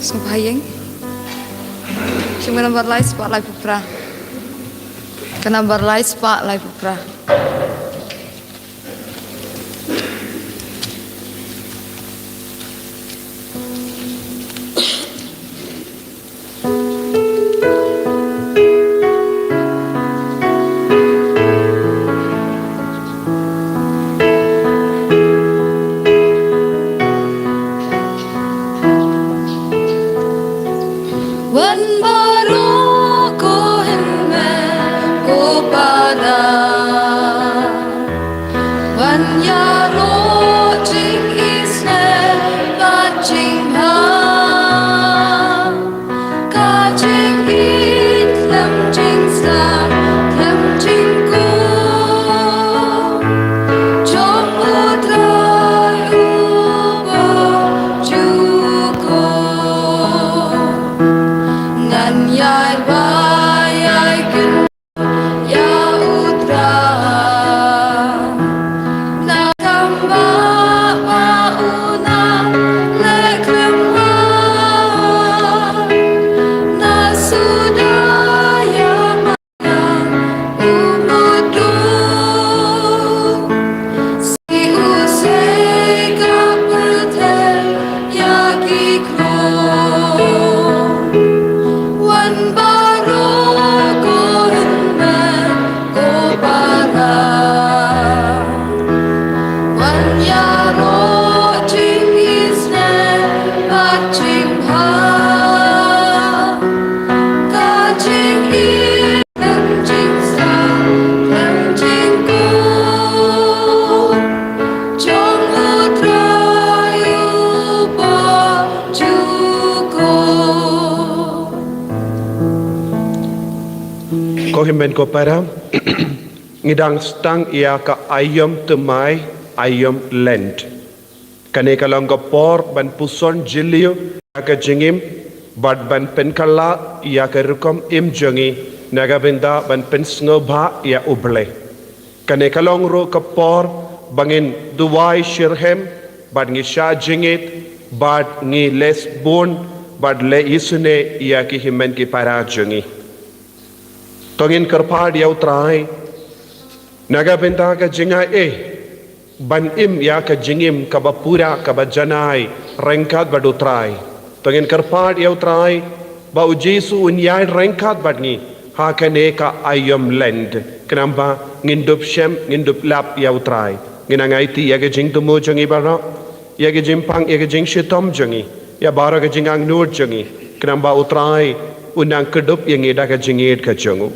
Sembahyang Cuma nomor lain sepak lai pupra Kena nomor lain sepak lai pupra Kohimen ko para ngidang stang ia ka ayam temai ayam land kane kalong ko por ban puson jilio ka jingim bad ban penkala ia ka rukom im jongi naga benda ban pensngoba ia uble kane kalong ro ka por bangin duwai shirhem bad ngi sha jingit bad ngi lesbon bad le isune ia ki himen ki para jongi Tongin kerpa dia utrai, naga benda ka jingai ban im ya ka jingim ka bapura ka bajanai rengkat badutrai. Tongin kerpa dia utrai, ba ujisu unyai rengkat badni ha kane ka ayam land. Kenapa ngindup shem ngindup lap ya utrai. Nginangai ti ya ka jing tumu jangi bara, ya ka jimpang ya ka jing shitom jangi, ya bara ka jingang nur jangi. Kenapa utrai unang kedup yang ida ka jingit ka jangu.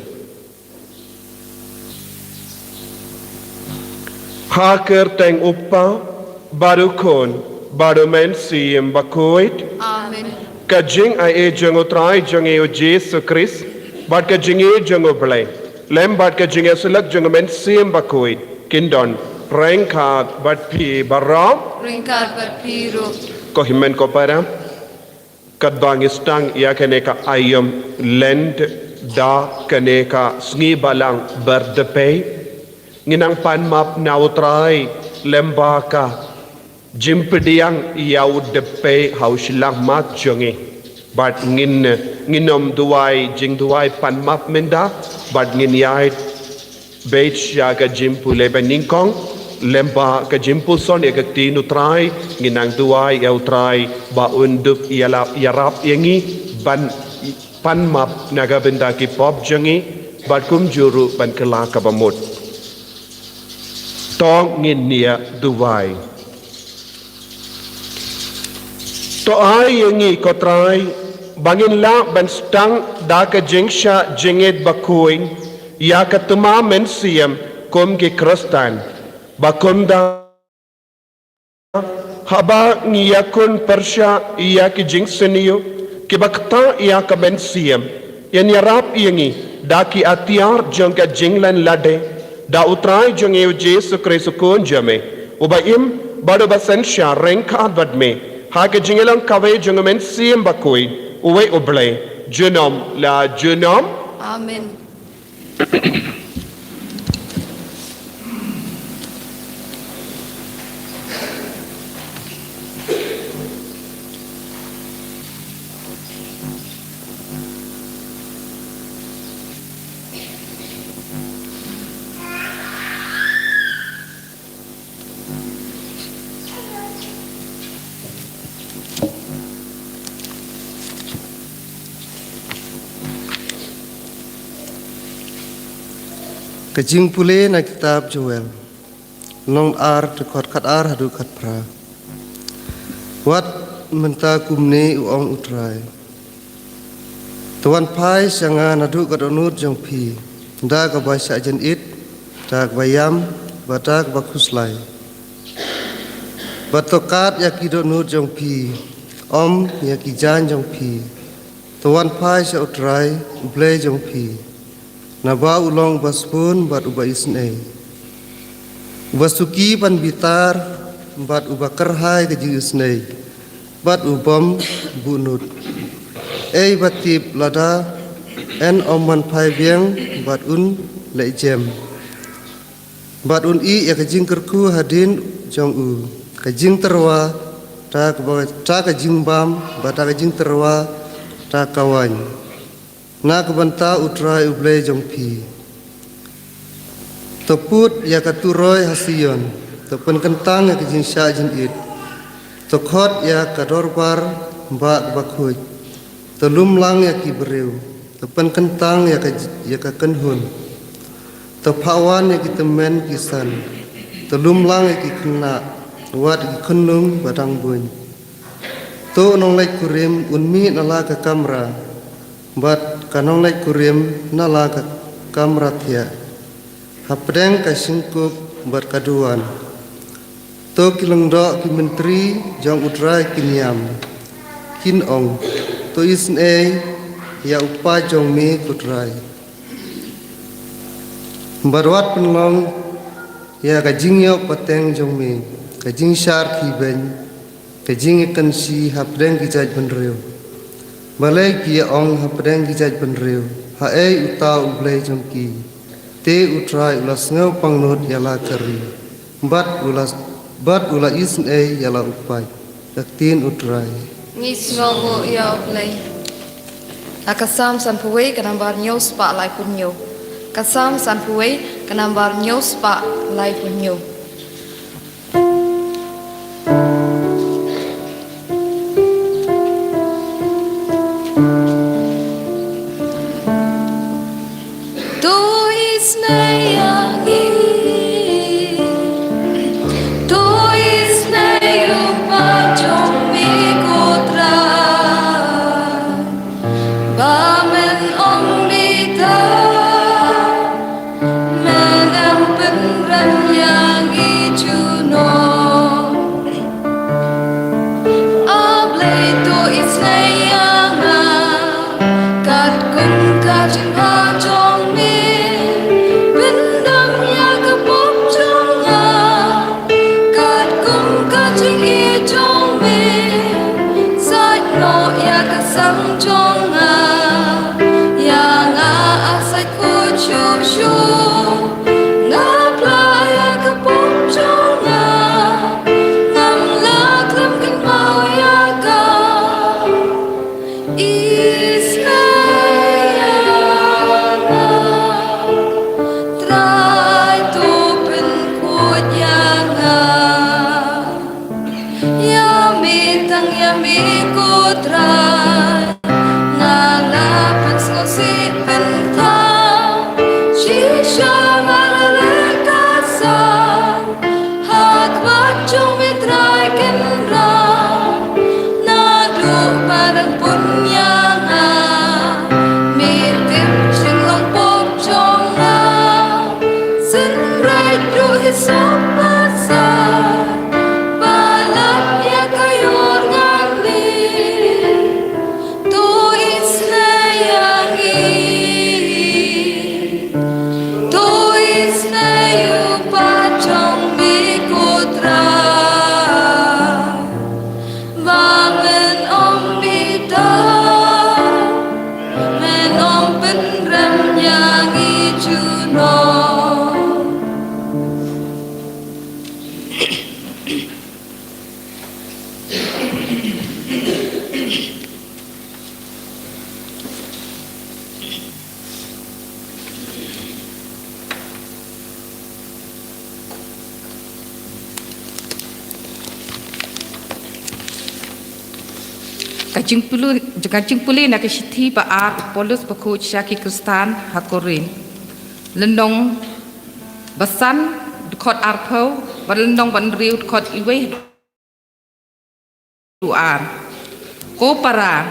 Haker teng uppa baru kon baru men siem bakoit Amen kajing ai jango trai jange o Jesu Christ bad kajinge jango blai lem bad kajinge sulak jango men siem bakoit kindon rengkat bad pi baram Ringkat berpiru ko himen ko para kadbang istang ia kene ka ayam land da kene ka sngi balang berdepe nginang panmap nautrai lembaka jimpediang iau depe hauslang mat jongi bat nginom duai jing duai panmap menda bat ngin yai beit syaga jimpu leba ningkong lemba ka jimpu son ya tinu trai nginang duai iau trai ba undup iala yarap yangi ban panmap naga benda ki pop jongi bat kum juru ban kelaka bamut tong ngin nia duwai to ai yangi ko trai bangin la ban stang da ka jingsha jinget bakuin ya ka tuma men siam kom ke krostan bakom da haba ngiyakun persya iya ki jingseniyo ki bakta iya ka ben siam yan yarap yangi da ki atiar jong ka jinglan lade da utrai jong eu Jesu Kristo kon jame ubaim bado basen sha renka badme ha ka jingelang kawe jong men siam bakuin uwe uble jenom la jenom Amen. Kajing pule na kitab Joel long ar dekot kat ar hadu kat pra wat menta kumne uong utrai tuan pai sanga nadu kat onut jong pi da ka bai sa jen it da bayam badak bakuslai batokat yakido nut jong pi om yakijan jong pi tuan pai sa utrai uble jong pi Naba ulong baspun bat uba isne Ubasuki pan bitar bat uba kerhai ke isne bat ubam bunut batip lada en oman pai biang bat un lejem bat un I ya kajing kerku hadin jong u kajing terwa ta kajing bam bat kajing terwa ta kawan na kabanta utrai uble jong pi toput ya katuroi hasion topen kentang ya kejin sya jin it tokot ya kadorbar mbak bakhuj telum lang ya kibreu topen kentang ya kakenhun topawan ya kitemen kisan telum lang ya kikena wat kikenung badang bun to nong lek kurim unmi nala ka kamra bat kanong lai kurim nala ka kamratia hapdeng ka singkup bat kaduan to kileng do ki menteri jong utrai kinyam kin ong to isne ya upa jong me kutrai barwat penlong ya ka jingyo pateng jong me ka jing syar ki ben ka jing ikan si hapdeng ki jaj benreu balai kia ong hapdeng gijaj benreu hae uta ublai jongki te utrai ulas ngau pangnut yala kari bat ula isne yala upai daktin utrai Ngis ngogo ya oplay. Akasam san puwe kanambar nyos pa lai punyo. Kasam san puwe kanambar nyos pa lai punyo. Pedro hisopasa balap ya kayor ngali tu isna yangi tu isna yu pachong mi kotra vamen om bida men om penram yangi juno. Kajing puli nak kesithi baat polus bakut syaki kristan hakorin. Lendong basan dukot arpau, lendong banriu dukot iwe duar. Ko para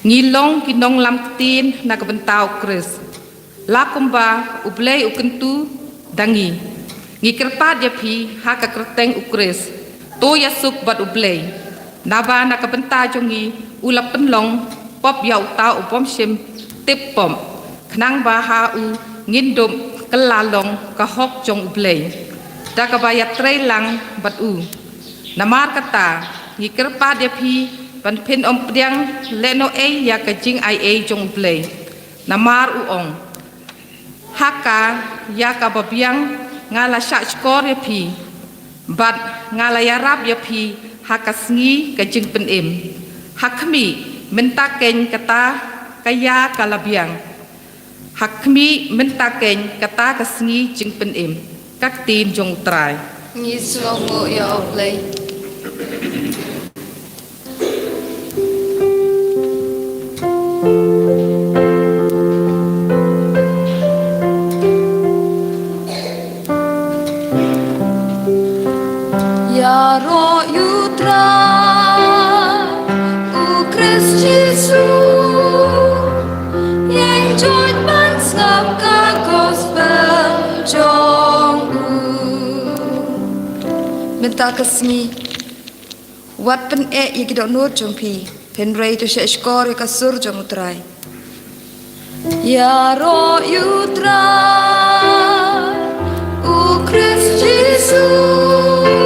ngilong kinong lam tin nak bentau kris. Lakumba ublei ukentu dangi. Ngikirpat yapi haka kerteng ukris. To yasuk bat ublei. Naba nak benta jongi ulap penlong pop yau tau upom sim tip pom kenang baha u ngindum kelalong kahok jong ublei dak bayat trailang bat u namar kata ngikir pa dia pi ban pin om priang leno e ya kajing ai e jong ublei namar u ong haka ya ka babiang ngala syak skor ya pi bat ngala yarap ya pi hakasngi kajing penim hakmi mentaken kata kaya kalabiang hakmi mentaken kata kasngi jing penim kak tin jong trai Nhi slomo ya oblay. Ya ro yutra u Christ Jesus yang join ban sap ka gospel jong u minta kasmi wat pen e ye kidok nur jong pi pen rei to she skor ka sur jong utrai ya ro yutra u Christ Jesus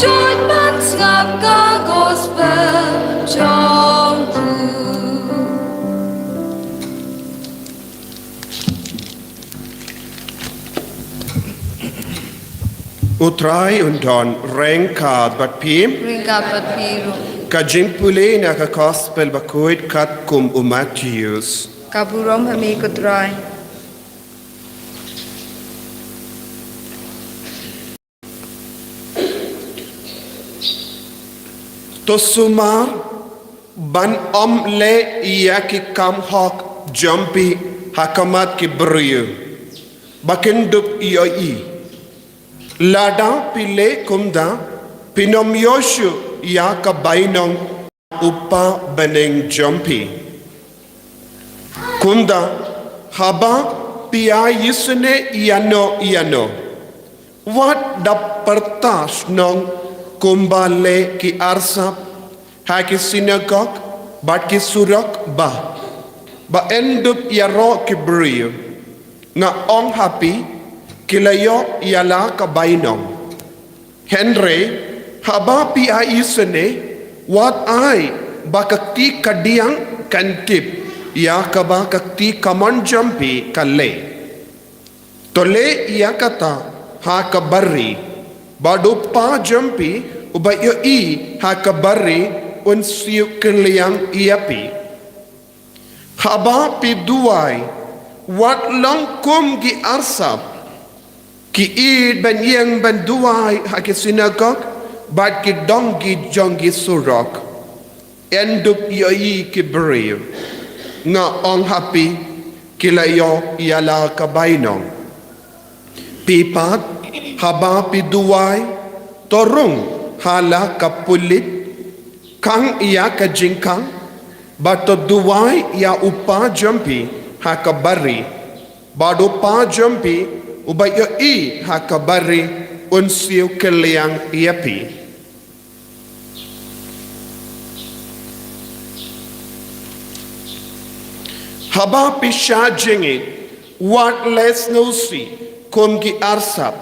join bands ngap ka gospel jong tu Utrai undon rengkad bat pim ringka pat biru kajing puli na ka gospel bakuit kat kum Matthews. kaburom hami kutrai To sumar ban om le iya ki kam hok jumpi hakamat ki briyu bakin dup iyo i lada pile kumda pinom yoshu ya ka bainong upa beneng jumpi kumda haba pia yisune iano what da pertas nong kumbale ki arsap ha ki synagogue bat ki surak ba endup ya ro ki briyo nga ong happy kilayo yala ka bainong Henry haba pi a isene what I bakakti kadiang kantip ya ka bakakti kamon jampi kalle tole ya kata ha ka barri badupa jampi ubayo i hakabari un siu keliang iapi haba pi duai wat long kum gi arsap ki id ben yang ben duai haki sinagog bat ki dongi jongi surok endup yoi ki beriu nga ong happy kilayo yala kabainong pipat haba piduay torung hala kapulit kang iya kajingkang bato duway ya upa jampi hakabari Bado pa jompi ubayo I hakabari unsiu keliang iapi. Haba pisha jengit wat les ngusi kum ki arsap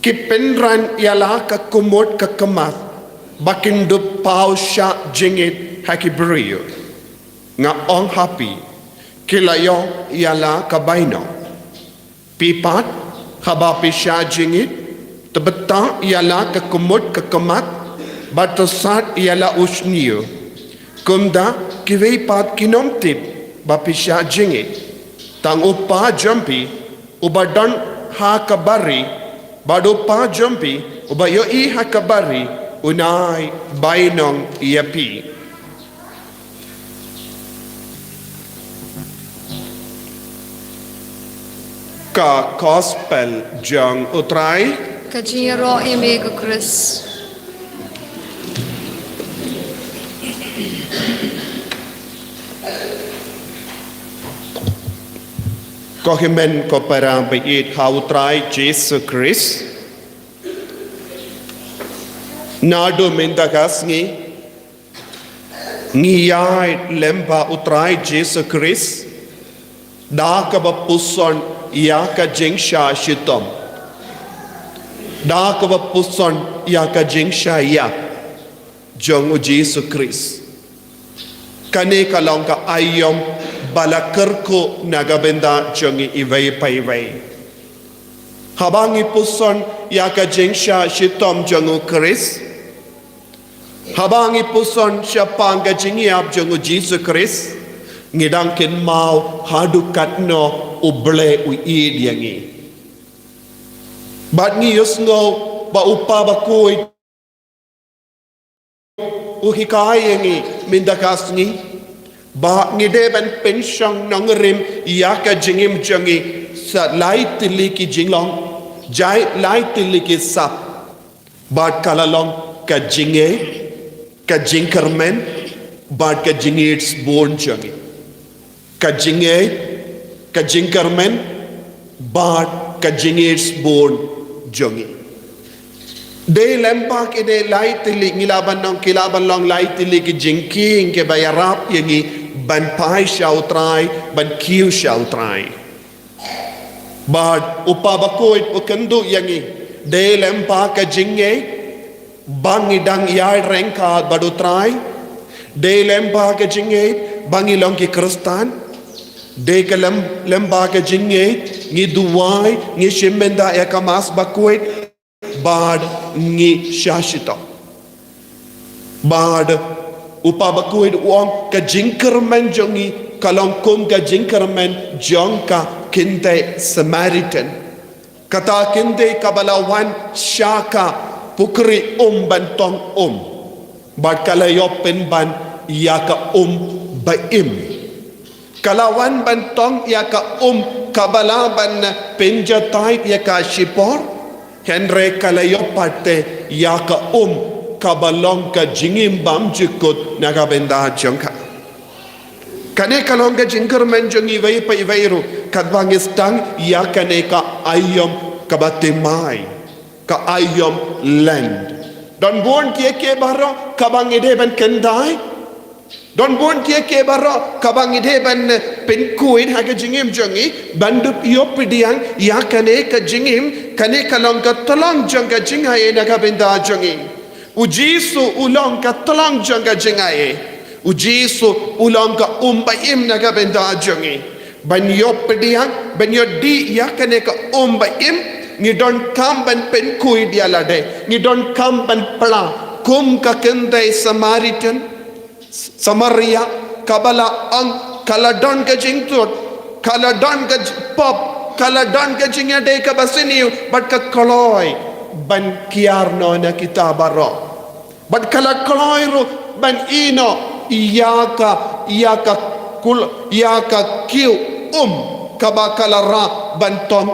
ki penran yala ka kumot ka kamat bakindu pau sha jengit hakibrio nga ong happy kilayo yala ka baino pipat haba pisha jengit tebeta yala ka kumot ka kamat batosat yala usniyo kumda kiweipat kinomtip bapisha jengit tang upa jampi ubadon ha kabari bado pa jampi ubayo I ha kabari unai bainong iapi. Ka gospel jang utrai Kajiro ime ka Chris. Kohimen ko para bait hautrai Jesus Christ. Nado mendakas ngiyay lemba utrai Jesus Christ. Da ka ba puson ya ka jengsha shitom. Da ka ba puson ya ka jengsha ya. Jong Jesus Christ. Kane kalong ka ayom balakerko nagabenda jongi iway payway. Habangi puson yaka jengsha shitom jongu Chris. Habangi puson siya pangga jengiap jongu Jesus Chris. Ngidangkin mau hadukat no uble uid yangi. Bat ngiyos ngo ba upa ba kuy uhikay yangi mindakas ngi. Ba ngide ban pensyang nangrim yaka jingim jangi sa lai tiliki jinglong jai lai tiliki sap bat kalalong ka jinge ka jingkermen bat ka jingits born jangi ka jingkermen bat ka jingits born jangi de lempak ide lai tilik ngilaban nong kilaban long lai tiliki jingking ke bayarap yangi ban pai shall try, ban kiu shall try. But upabakoit ukandu yangi, de lempa ka jinge, bangi dang yai rengka badu try, de lempa ka jinge, bangi long ki kristan, de ka lempa ka jinge, ngi duwai, ngi shimenda ya kamas bakoit, bad ngi shashito. Bad upabakuid uang ka jingkerman jongi kalong kum ka jingkerman jongka kinte Samaritan kata kinte kabalawan syaka pukri bantong bat kalayopin ban yaka baim kalawan bantong yaka kabalaban penjatay yaka shipor henre kalayopate yaka kabalong ka jingim bam jikut nagabenda jongka kane kalong ka jingker men jongi vai pa ivairu kadbangistang ya kane ka ayom kabatimai ka ayom land don bon ke baro kabangide ban kendai don bon ke baro kabangide ban penkuin haga jingim jongi bandup yopidiang ya kane ka jingim kane kalong ka tolong jongka jingai nagabenda jongi ujisu ulong ka tolong jongka jingai ujisu ulong ka umbaim nagabenda jongi banyo pediang banyo di yakane ka umbaim ni don kamban penkui dia lade ni don kamban pala kum ka kendai Samaritan Samaria kabala ang kaladon ka jingtut kaladon ka pop kaladon ka jingade ka basiniu bat ka koloi ban kiarno na kita baro bat kala koloi ru ban ino iyaka kiu kabakalara bantong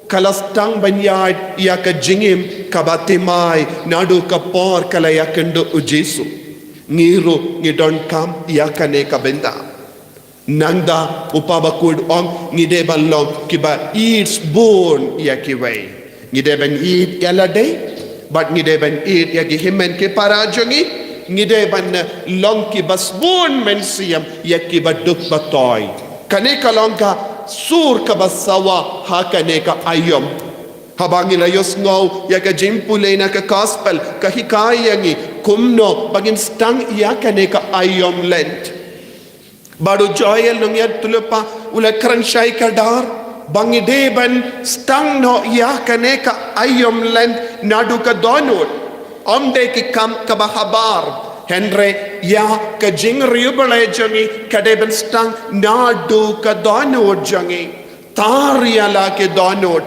kalastang banyad iyaka jingim kabatimai nadu kapor kalayakendu ujisu ngiru ngidon kam iyakane kabenda Nangda upabakud ong ngide ban long kiba eats bone ya kiway. Ngide ban eat yalade, but ngide ban eat ya gihimen ki parajongi, ngide ban long kiba spoon men siyam ya kiba duk batoy. Kaneka long ka sur ka basawa ha kaneka ayom. Habang ilayos ngaw ya ka jimpulay na ka gospel kahikayangi kumno bagin stang ya kaneka ayom lent. Baru joyel nung yad tulupa ula kransyay kadar bangi deban stang no ya kaneka ayom lent nadu ka donut omde ki kam kabahabar Henry ya ka jing riubale jangi kadeban stang nadu ka donut jangi taria la ke donut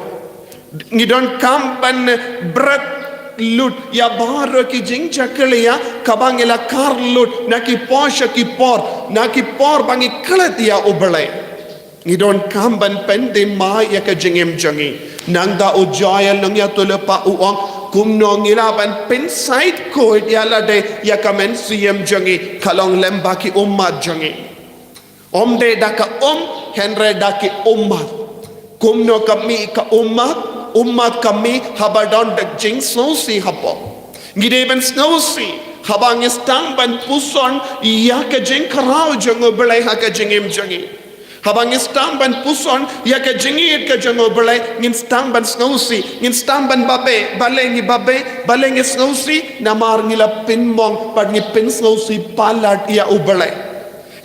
ngidon kampan berat lut ya baro ki jing chakliya kabangela kar lut na ki posha ki por bangi klet ya ubale ngidon kamban pende ma ya ka jingem jangi nangda ujaya nang ya tulepa uong kumno ngilaban pensait ko ya lade ya kamen siem jangi kalong lemba ki ummat jangi omde daka henre daki ummat kumno kami ka ummat kami habadon dak jing snowsi hapo ngideben snowsi habang istang ban puson ya ka jing karau jango belai ha ka jingim jangi habang istang ban puson ya ka jingit ka jango belai ngin stang ban snowsi ngin stang ban babe balengi snowsi namar ngila pinmong pad ngi pin snowsi palat ya ubelai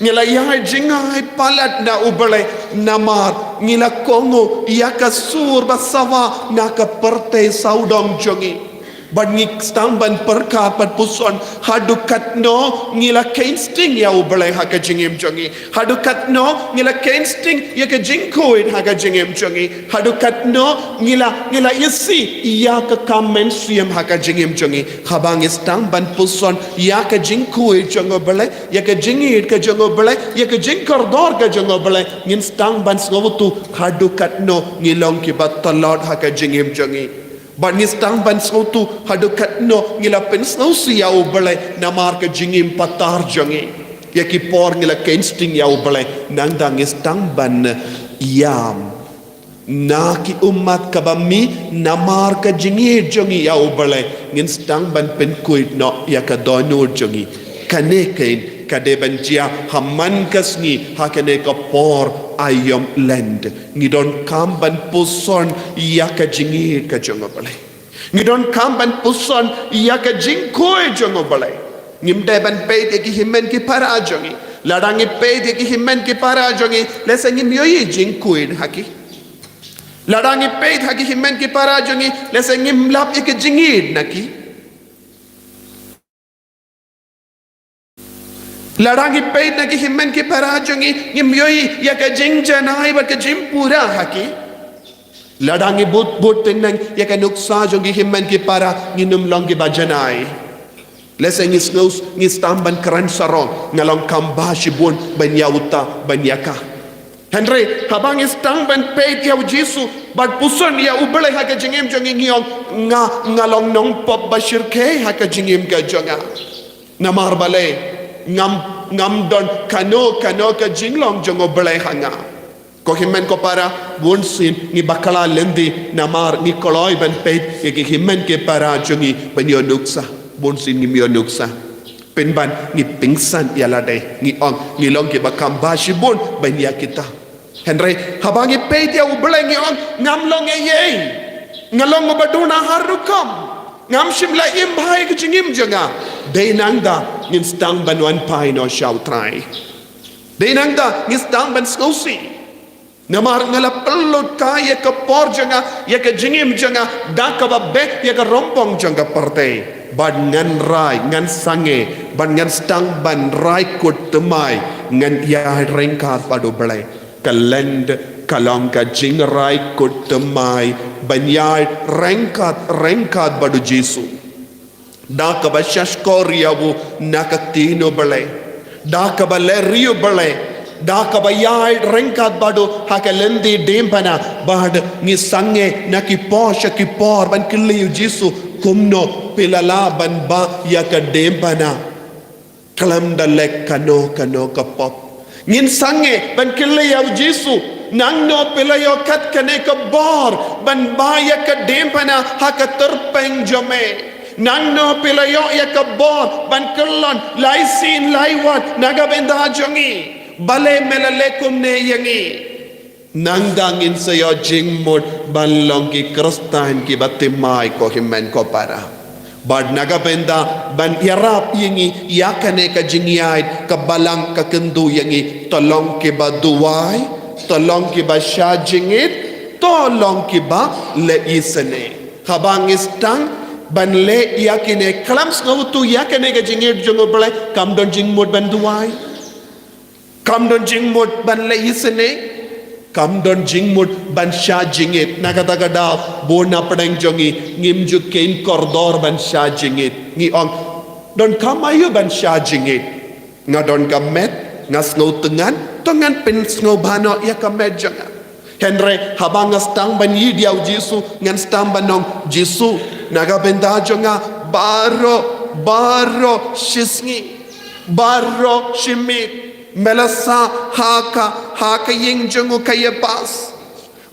ngila ya jingai palat na ubale namar ngila kongo ya ka sur basawa na ka perte saudong jongi bangi stamban perka pat puson hadukat no ngila kainsting ya ubale ha ka jingim jongi hadukat no ngila kainsting ya ka jingkoin ha ka jingim jongi hadukat no ngila isi ya ka kamen siem ha ka jingim jongi habang stamban puson ya ka jingkoin jongo bale ya ka jingit ka jongo bale ya ka jingkordor ka jongo bale ngin stamban ngotu hadukat no ngilong ki batalot ha ka jingim jongi Banistang ban sautu hadukat no ngila pensau siya ubale namar ka jingim patar jangi ya ki por ngila kensting ya ubale nangdang istang ban yam na ki umat kabami namar ka jingi jangi ya ubale ngin stang ban penkuit no ya ka donur jangi kanekain kadeban jia haman kasni hakane ka por ayom land ngidon kamban puson ya ka jingi ka jongo balai ngidon kamban puson ya ka jingkoi jongo balai ngimde ban pe ki himen ki para jongi ladangi pe ki himen ki para jongi lesa ngim yoyi jingkoi haki ladangi pe haki himen ki para jongi lesa ngim lap ki jingi naki ladangi pe na ki himmen ki parajongi ngimyoi ya ka jingjanai ba ka jimpura haki ladangi but tenang ya ka nuksa jongi himmen ki para nginum longi bajanai lesa ngisnus ngistamban kran sarong ngalong kambashi bun banyauta banyaka Henry habang istamban pe ya jisu bad puson ya ubale ha ka jingim jongi ngiong ngalong nong pop bashir ke ha ka jingim ka jonga namar bale ngam don kano ka jinglong jongo belai hanga ko himen ko para wonsin ni bakala lendi namar ni koloi ban peit ki himen ke para jongi penionuksa wonsin ni mionuksa penban ni pingsan yalade ni ong ni long ke bakamba shibun ban ya kita Henry habangi peit ya ubelai ni ong ngam long ye ngalong baduna harukam ngam shimla imbai ke jingim jonga Deinangda ngistang banwan pai no shau trai. Deinangda ngistang ban skosi. Namar ngala pelut ka ya ka por janga ya ka jingim janga da ka babbe ya ka rompong janga parte. Ban ngan rai ngan sange ban ngan stang ban rai kut temai ngan ya rengkat padu belai. Kalend kalong ka jing rai kut temai ban ya rengkat padu Jesu. Da ka ba shashkoria bu nakatino bale da ka ba lerio bale da ka ba yai rengkat badu hakalendi dempana bad ni sange naki posha ki por ban kiliu jisu kumno pilala ban ba ya ka dempana kalam dalek kano ka pop ngin sange ban kilayaw Jesu nang no pelayo kat kane ka bor ban baya ka dempana haka terpeng jome nang no pelayo ya ka bor ban kelon lai sin lai wat naga benda jongi bale melalekum ne yangi nang dangin sayo jingmut ban long ki kristan ki batimai ko himen ko para bad naga benda ban yarap yangi yakane ka jingyai ka balang ka kendu yangi tolong ki baduai tolong ki ba syajingit tolong ki ba le isene habang istang ban le yakine klams ngautu yakane ka jingit jongo bale kam don jingmut ban duai kam don jingmut ban le isene kam don jingmut ban syajingit nakata-kata bona pedang jongi ngimju kain koridor ban syajingit ngi ong don kamayo ban syajingit ngadon kamet ngas ngau tengan pen ngau bano ya kamet jangan henre habang stang ban yidiau Jesu ngan stang banong Jesu naga benda jonga baro shisngi baro shimit melasa haka ying jongu kaya pas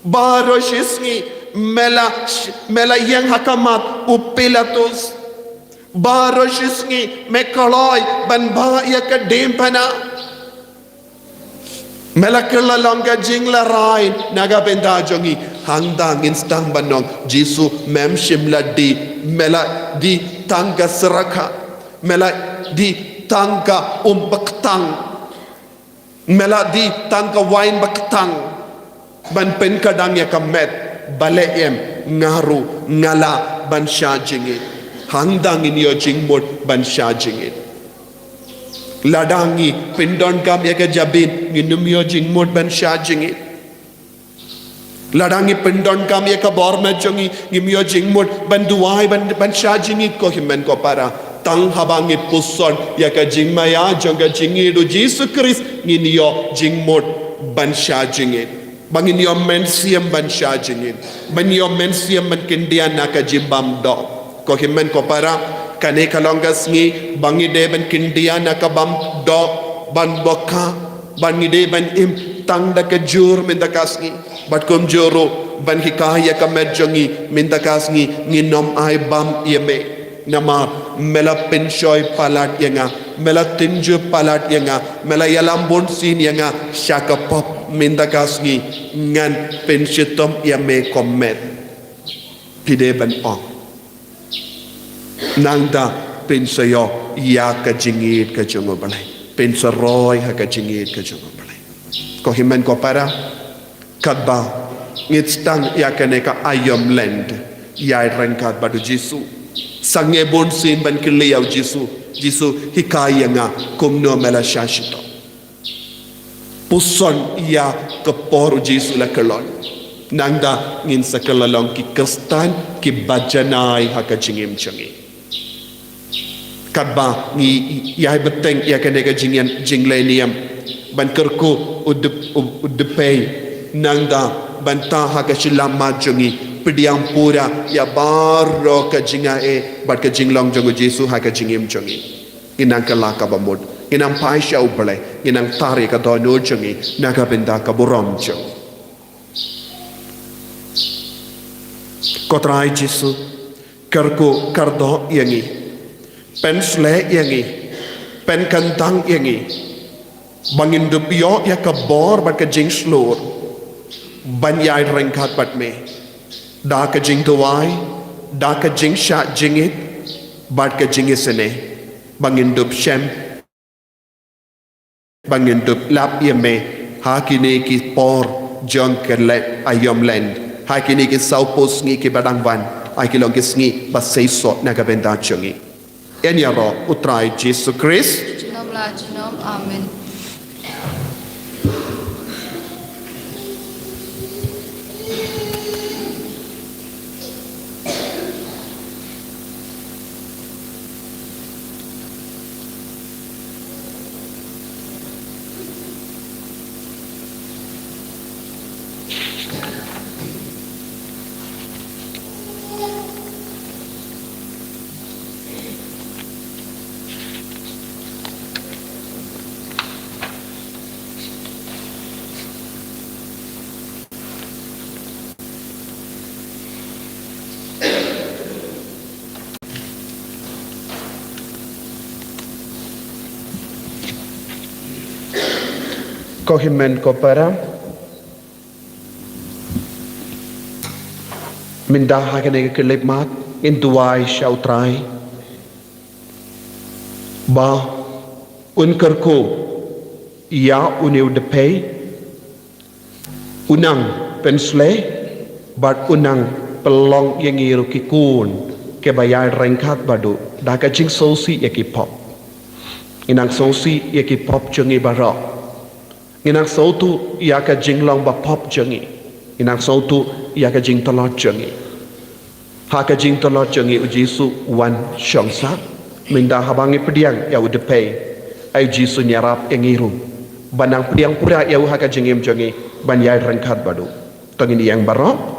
baro shisngi mela yang hakamat upilatus baro shisngi mekaloy ban ba ya ka dempana mela kala longa jingla rai naga benda jongi hangdang instang banong Jesu mem shimla di mela di tangga seraka mela di tangga umbaktang meladi tangka wine baktang ban pen kadang ya kamet baleem ngaru ngala ban syajingit handang ini yo jingmut ban syajingit ladangi pindon kam ya ka jabin nginum yo jingmut ban syajingit ladangi pindon kam ya ka borma jongi ngim yo jingmut ban duai ban syajingit ko himen ko para tang habangi puson ya ka jingmaya jonga jingidu Jesu Christ nginyo jingmut ban syajingit banginyo mensiam ban syajingit banyo mensiam ban kindian naka jimbam do ko himen ko para kane kalongas ngi bangide ban kindian naka bam do ban boka bangide ban im tang daka jur mendakas ngi bat kum juro ban hikaya ka medjongi mendakas ngi nginom ai bam yeme nama mela penshoy palat yanga mela tinju palat yanga mela yalambon sin yanga shaka pop mindakas ngi ngan penshitom yame komet pide ban ong nangda pensayo ya ka jingit ka jongo balai pensaroy ha ka jingit ka jongo balai ko himen ko para kadba ngitstang ya kaneka ayom land ya rangkat badu Jesu sange bon sin ban kiliau Jesu hikaya nga kumno mela shashito puson ya keporu Jesu la kelon nangda ngin sakalalong ki kristan ki bajanai haka jingim changi kadba ni ya beteng ya kanega jingian jinglenium ban kerku udepay nangda banta haka shilama jangi pidiang pura ya baro ka jinga bat ka jinglong jongo Jesu ha ka jingim jongi inang kala ka bamod inang paisha ubale inang tari ka dono jongi naga benda ka burom jong kotrai Jesu karko kardo yangi pensle yangi pen kantang yangi bangin dupyo ya ka bor bat ka jing slur banyai rengkat bat me da ka jing tuwai da ka jing sha jingit bat ka jing isene bangin dup shem bangin dup lap yeme hakine ki por jong ke le ayom land hakine ki saupos ngi ki badang van akilong ki sngi basay so naga benda chungi enyaro utrai Jesus Christ Jinom la jinom amen Kohimen kopera Minda hakane kelip mat Intuai syautrai Ba Unkerku Ya uniu depay Unang pensle Bat unang pelong yang iru kikun Kebayai rengkat badu Daka jing sosi ya kipop Inang sosi ya kipop jengi barok Inang sotu ya ka jing long ba pop jengi Inang sotu ya ka jing tolot jengi Haka jing tolot jengi ujisu wan syongsa Minda habangi pediang ya udepay Ay jisu nyarap yang iru Banang pediang pura ya haka jingim jengi Banyai rengkat badu Tengini yang barok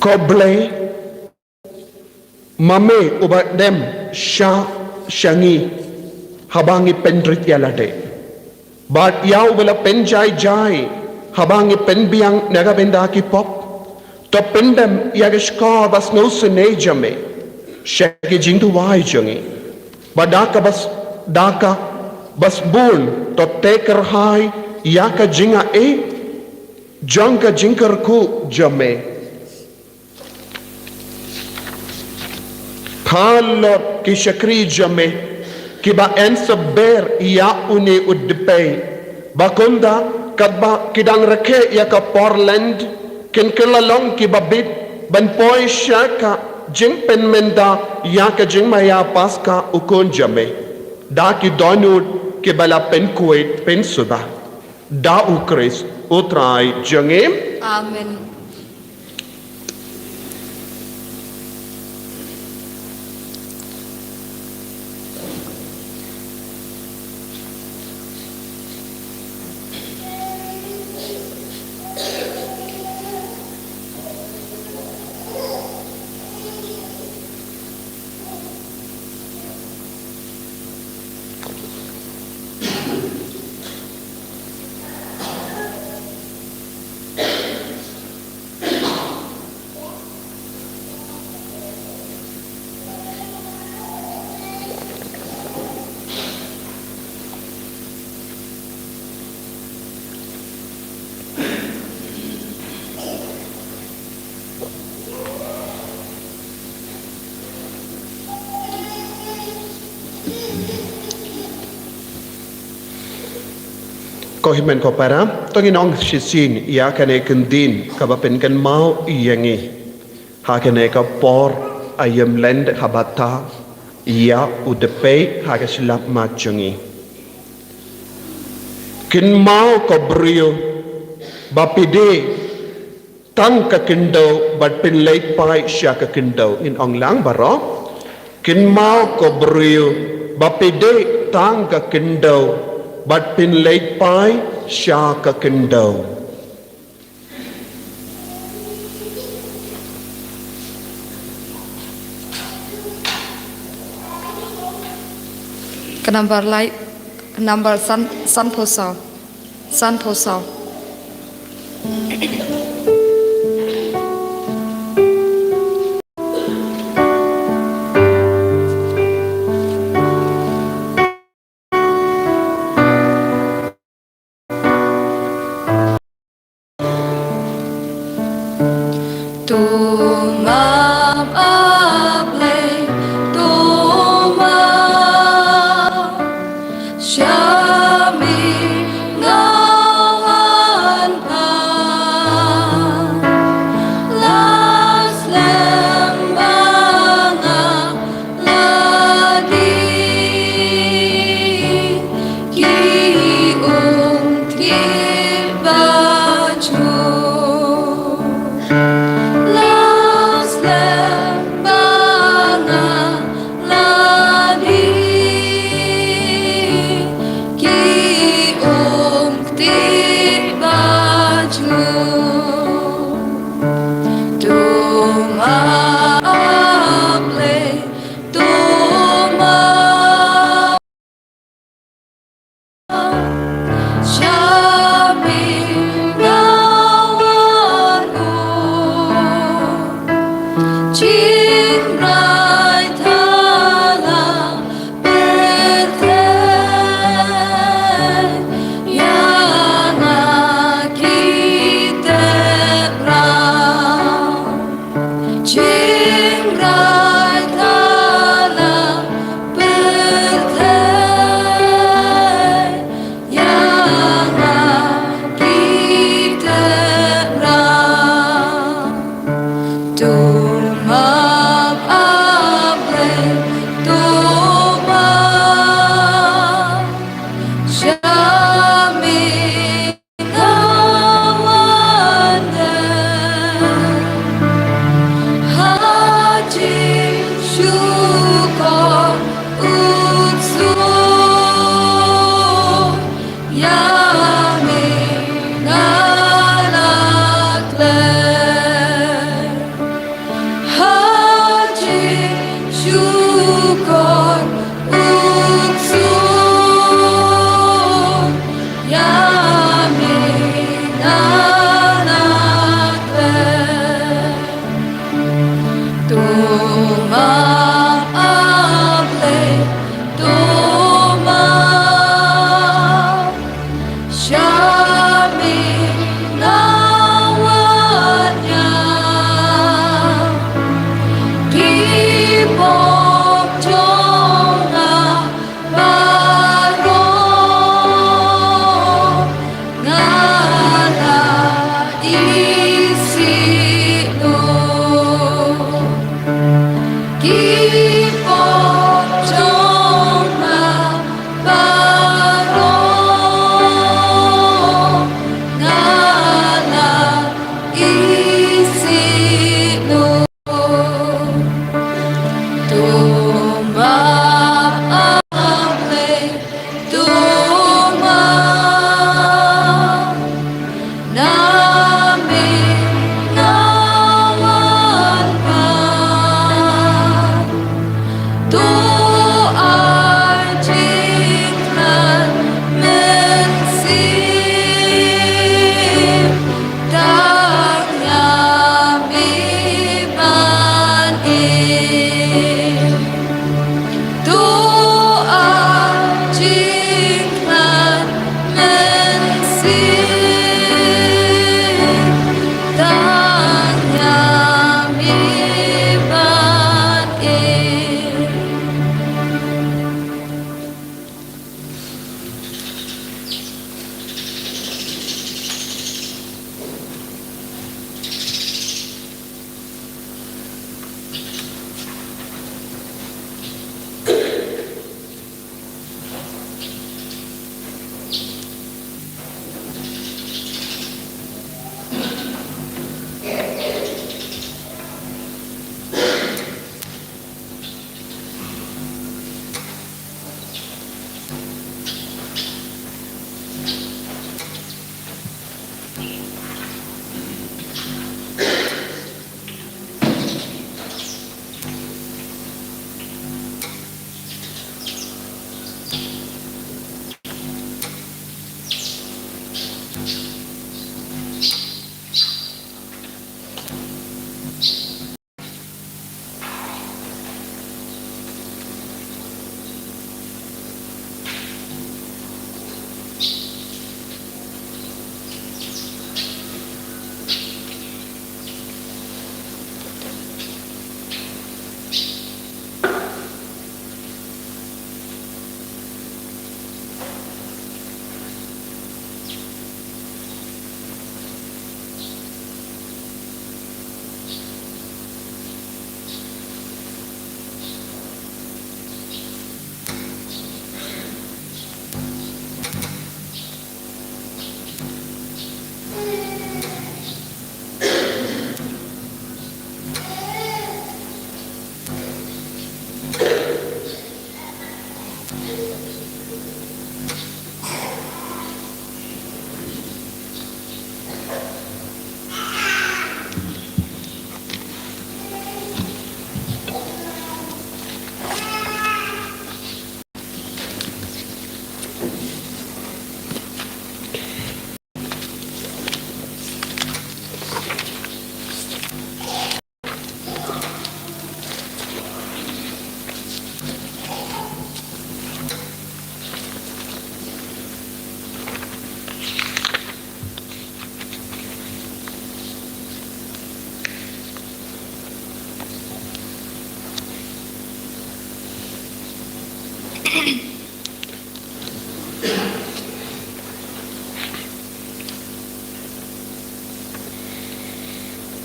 Koblai Mame ubat dem Syah Syangi Habangi pendrit yalade Bat yau bela penjai jai Habangi penbiang naga bendaki pop To pendem yagishka bas no sene jame Syaki jingtu wai jangi Badaka bas bun To teker hai Yaka jinga Jangka jingkarku jame Kalau kisakri jame kiba en saber ya une udpay bakunda kadba kidang rake ya ka Portland ken kelalong kiba bit ban poi shaka jing pen menda ya ka jing maya paska ukon jame da ki donud kibala pen kuwait pen suda da ukris utrai jangem Amen. Kohimen ko para tongin ong sisin ya kane kendin kabapen kan mau iyangi hakane ka por ayam lend habata ya udepe haka silap macungi kin mau ko brio bapide tang ka kendo bat pin late pai sya ka kendo in ong lang baro kin mau ko brio bapide tang ka kendo But pin late pai shaka kendo. Number light number sun posal. Sun posal. Shami ngawan pa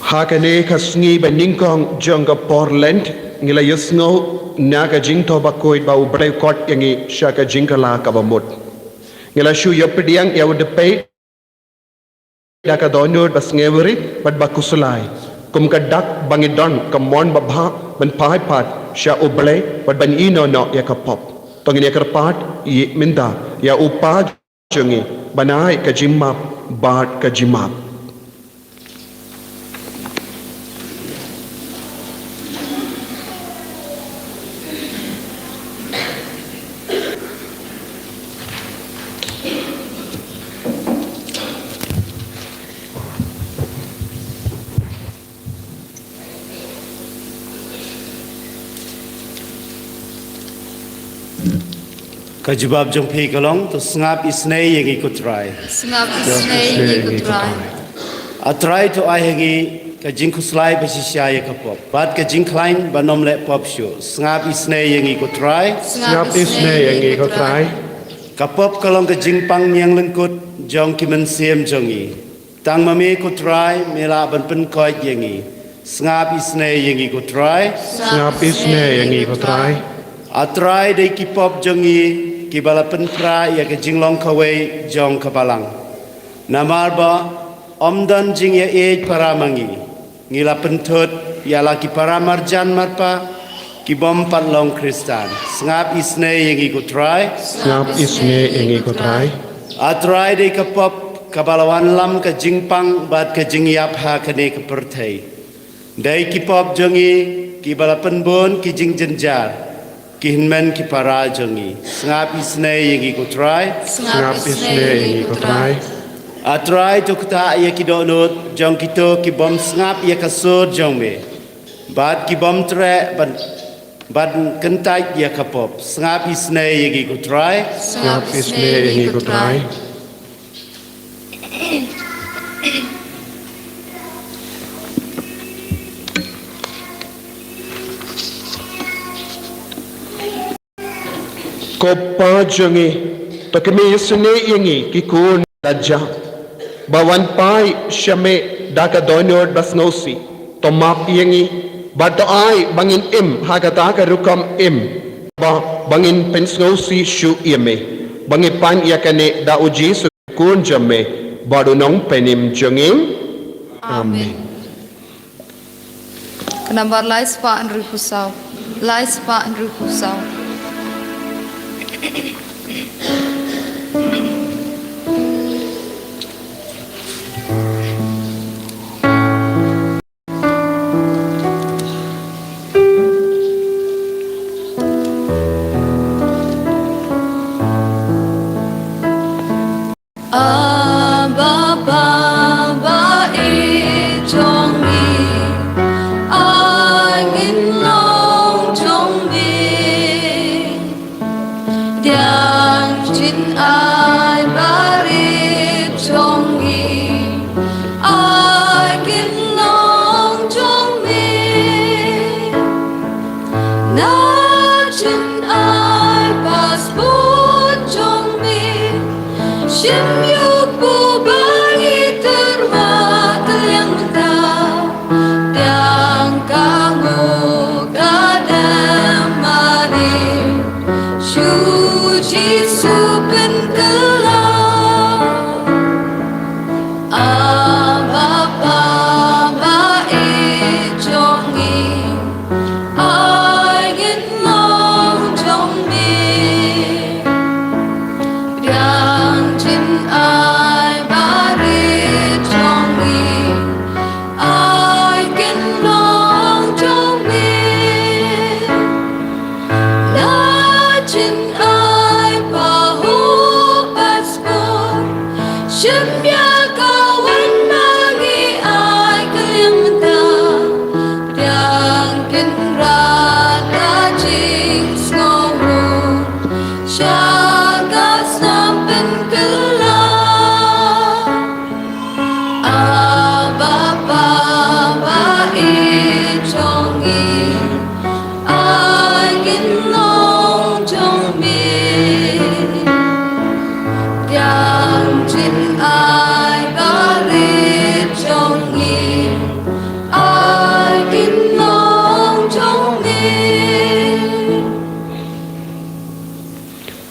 Hakane kasngi beningkong jangka Portland ngila yusngo naga jing toba koit ba ubrei kot yangi shaka jingkala kabamut. Ngila shu yopediang ya udepay daka donyor bas ngewri bad bakusulai. Kum kadak bangidon kamon babha ban pai pat sha ubrei bad ban ino no ya kapop. Tongin ya kerpat i minda ya upa jangi banai kajimap bad kajimap. Kajibab jong phi kalong to sngap isnei yengi kutrai. Sngap isnei ikutrai. Atrai to ai hengi kajing kuslai basisya ye kapop. Bat kajing klain banom le pop shu. Sngap isnei yengi kutrai. Ngap isne yangi kotrai. Kapop kalong kajing pang niang lengkut jong kimen siem jongi. Tang mame kutrai mela ban pen koi yengi. Sngap isnei yengi kutrai. Ngap isne yangi kotrai. Atrai de kipop jongi kibala pentra ya ke jinglong kawai jong kabalang. Namarba omdan jing ya paramangi. Ngila pentut ya laki para marjan marpa kibom patlong Kristan. Sngap isne yengi kutrai. Ngap isne yangi kotrai. Atrai de kapop kabalawan lam ke jingpang bat ke jingyap ha kene ke pertai. Dai kipop jongi kibala penbon ki jing jenjar. Kihinmen ki para jongi. Sngap isne yengi kutrai. Ngap isne yangi kotrai. Atrai to kta ya ki donut jong kito ki bom sngap ya kasur jong me. Bat ki bom tre ban kentai ya kapop. Sngap isne yengi kutrai. Ngap isne yangi kotrai. Kopa jangi takme isne yangi kikun daja. Bawan pai shame daka donyor basnosi. Tomap yangi bato ai bangin im hakata ka rukam im. Ba bangin pensnosi shu yame. Bangi pan yakane da uji sukun jame. Baru nong penim janging. Amen. Kenambar lai spa and rupusau. Lai spa and rupusau.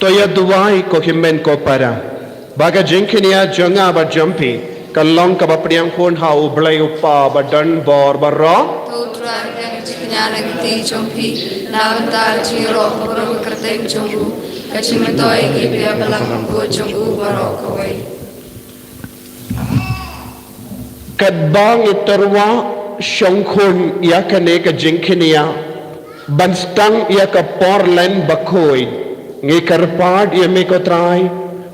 Toya duwai ko himen ko para. Baga jinkinia jonga ba jumpi. Kalong ka ba priang hon ha ublay upa ba dan bor ba ro. Tu trai yang ciknya lagi ti jompi. Navantar jiro puro kerteng jombu. Kacimetoy gibia balang ko jombu barok kawai. Kadbang iterwa shongkun ya kane ka jinkinia. Banstang ya ka porlen bakoy. Ngi karpad ya me ko trai.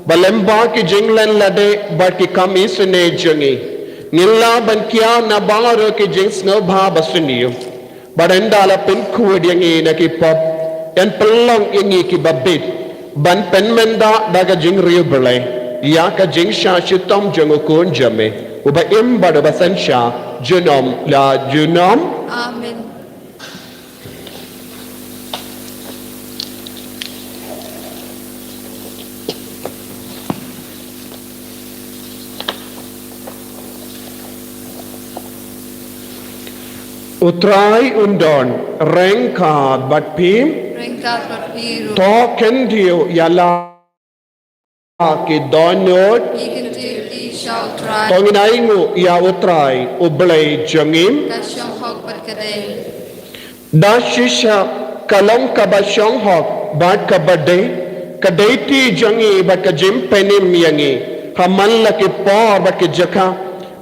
Balemba ki jinglen lade ba ki kam isne jangi. Nilla ban kya na baro ki jing snobha basuniyo. Barenda la pin kuud yangi na ki pop. Yan pelong yangi ki babit. Ban penmenda daga jing riyo belay. Ya ka jing sha shitom jango kun jame. Uba imba do basan sha junom la junom. Amen. Utrai undon rengka bat pim Ringkat berbiru. to kendio yala ki donot Ikan di shau trai. tonginaingu ya utrai ublay jangim Kasyong hok berkedai. da shisha kalong kabasyong hok bat kabade kadaiti jangi bat kajim penim yangi haman laki por bat ki jaka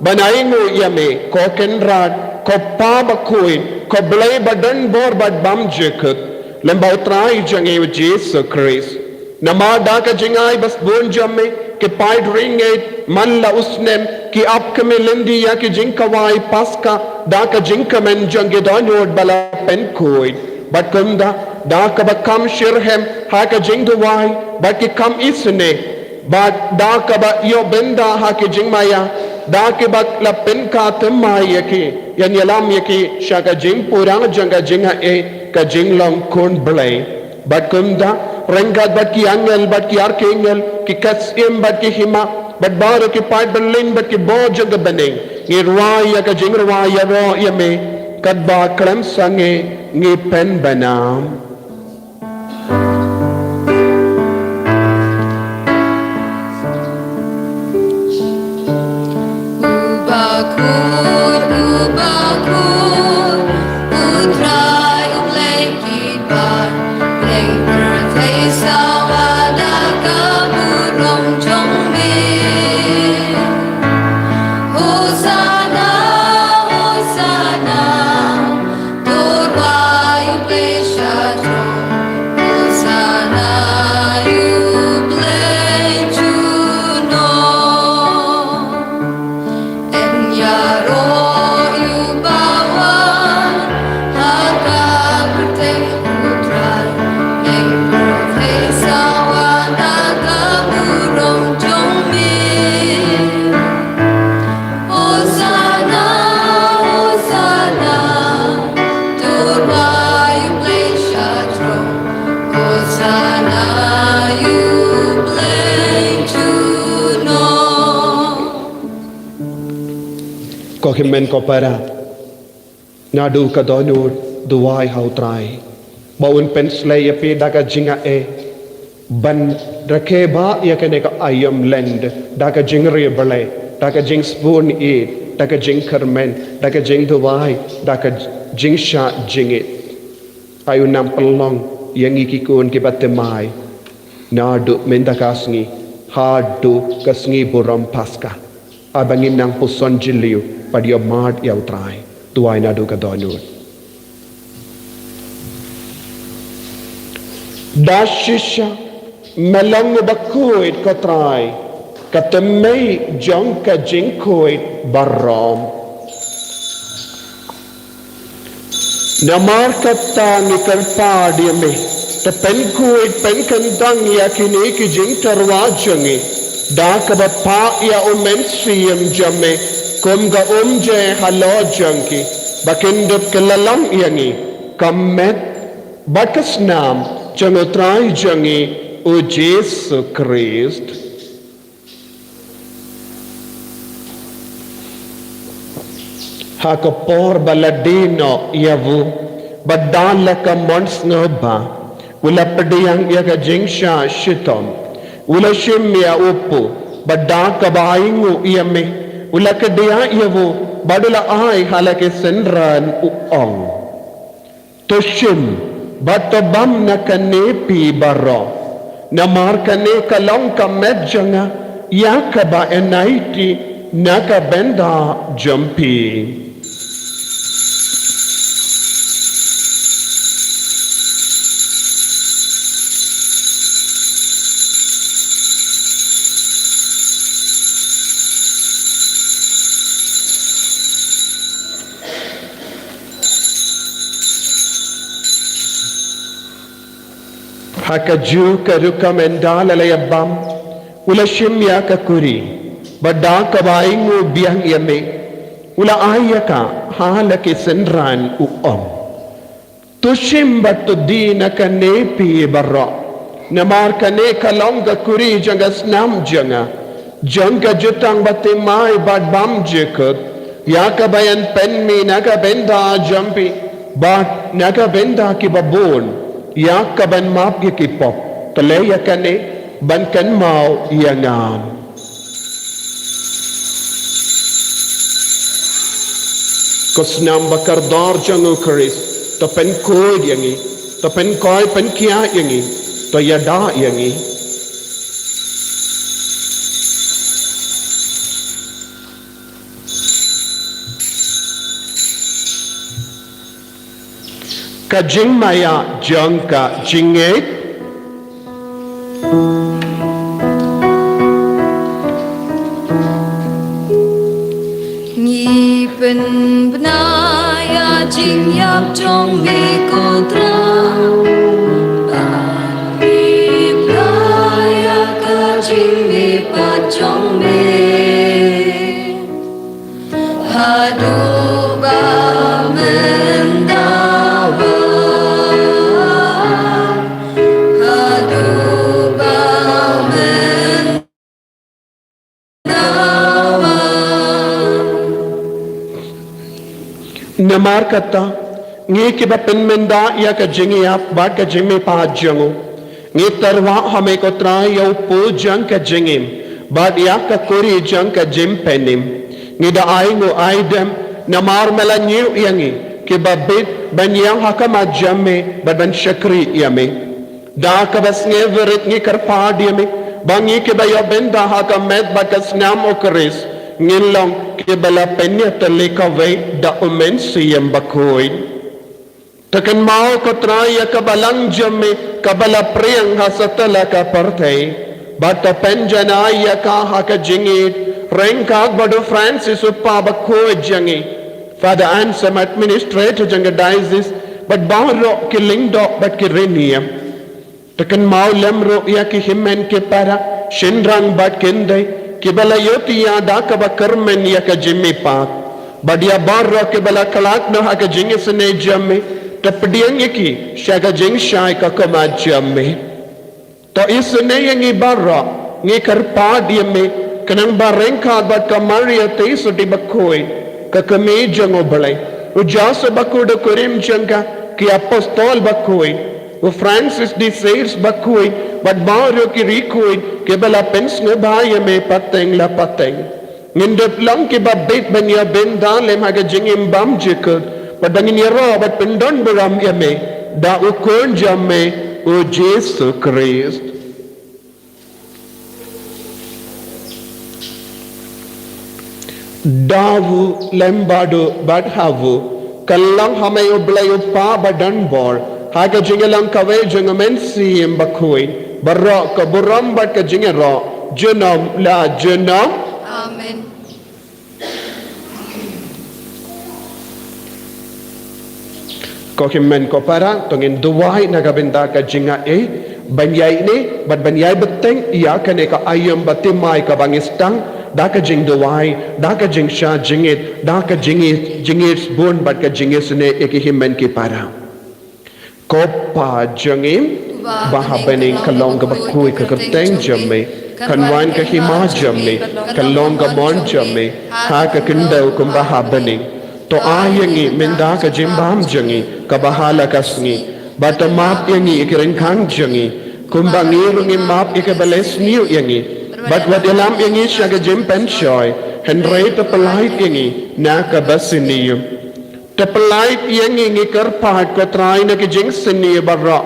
banaingu yame ko kenrad ko pa bakuin ko blay badan bor bad bam jekut lembau trai jangi Jesus Christ namada ka jingai bas bon jamme ke paid ringet man la usnem ki apke me lendi ya ki jinkawai paska da ka jinkamen jangi donod bala pen kuin bat kumda da ka bakam shirhem ha ka jingduwai bat ki kam isne bat da ka ba yo benda ha ki jingmaya da ke bak la pen ka temai yaki yan yalam yaki shaka jing purang janga jinga e ka jinglong kun blay bat kumda rengat bat ki angel bat ki arkengel ki kasim bat ki hima bat baro ki pat berlin bat ki bo jaga bening ngi ruaya ka jing ruaya ro yame kat ba kram sange ngi pen banam Ubakun, utrai ublay kibar. Leng bertay sawada kaburong jombi. Hosana, Hosana, turway ublay syadro. Hosana ublay juno. Enyaro yubawan harga berteng putrai yang berteng sawan naga burung jombi. Hosana, Hosana, turway ublay syadro. Hosana ublay juno. ko himen ko para nadu ka donod duwai hautrai baun pen slay api daga jinga e ban rake ba ya kene ka ayam lend daga jingri balai daga jing spoon eat daga jing kermen daga jing duwai daga jing sha jingit ayu nam pelong yang ikikun ki batemai nadu mendakasngi hadu kasngi buram paska abangin nang puson jiliu padia mad ya utrai tuai nadu ka donut dashisha melang bakuit ka trai katemei jong ka jingkuit barom namar kata ni karpa dia me te pen kuit pen kandang ya kini ki jing tarwajangi da ka ba pa ya umen siyam jame kum ga je halo jangki bakindut kelalam yangi kamet bakas nam janotrai jangi o Jesus Christ hakapor baladino yavu badala ka mons ngoba ula pediang ya ka jingsha shitom ula shimya upu badda ka baingu yame ula kedia yavu badula ai halake senran uong toshim batobam na kanepi baro namar kane kalong ka medjanga ya ka ba enaiti naka benda jampi Hakaju karuka mendala layabam ula shimya ka kuri badda ka baingu biang yame ula ayaka halake senran uom tushim batu dina ka nepi barra namar ka ne kalonga kuri janga snam janga jutang bati mai bad bam jekut yaka bayan penmi naga benda jampi bad naga benda ki babon yak kaban map gikipop talaya kane ban kan mau yangan kosnam bakar dor jangu keris to pen koi yangi to pen koi pen kia yangi to yada yangi ka jing maya jang ka jinget Nhi pen benaya jing yap jong me kotra Bani playa ka jing me pa jong me Hadu ba mendawa namar kata ngi ki ba pen menda ya ka jingi ap ba ka jimi pa jangu ngi tarwa hame ko tra yo pu jang ka jingim ba ya ka kuri jang ka jim penim ngi da ai ngo ai dem namar mela nyu yangi ki ba bit ban yang hakama jamme ba ban shakri yame da ka bas nge verit ngi kar pa diame ba ngi ki ba yo benda hakam med ba ka snam o kris ngilong ke bala penya teleka ve da omen siyam bakoi takan mau ko traya ka balang jamme ka bala priyang hasatala ka parthai bata penjana ya ka haka jingit renka badu Francis uppa bakoi jangi father ansam administrator janga diocese but baro ki lingdo but ki renium takan mau lemro ya ki himmen ke para shinrang bat kendai kibala yoti ya da ka ba karmen ya ka jimmi pak badia barro kibala kalak no ha ka jingi sene jamme tapdiang ki shaga jing shai ka kama jamme to isne yangi barro ngi karpa diame kanang bareng ka ba kamaria te so di bakoi ka kame jango balai ujasa bakudo kurim janga ki apostol bakoi o Francis de Sales bakoi but baro ki rikoi ke bala pens ne bhai me pateng la pateng ngindep lang ke babet banya benda le maga jingim bam jekut padangin yaro bat pendon beram yame da ukon jamme o Jesus Christ davu lembado bad havu kallang hame ublayo pa badan bor haga jingalang kawe jangamen siyem bakoi barra ka buram bat ka jingero janam la janam Amen ko himmen ko para tongin duwai nagabenda ka jinga banyai ni bat banyai beteng iya kane ka ayam batimai ka bangistang da ka jing duwai da ka jing sha jingit da ka jingit bon bat ka jingis ne ek himmen ki para kopa jangim bahabening kalong ka bakui ka kerteng jamme kanwan ka hima jamme kalong ka mon jamme ha ka kindau kum bahabening to ayangi menda ka jimbam jangi ka bahala kasngi bata map yangi ikiring kang jangi kumbangi rungi map ikabales niu yangi bat wat ilam yangi shaga jim penshoy henry ta palait yangi na ka basiniu ta palait yangi ngikar pahat ko trai na ki jing sini barra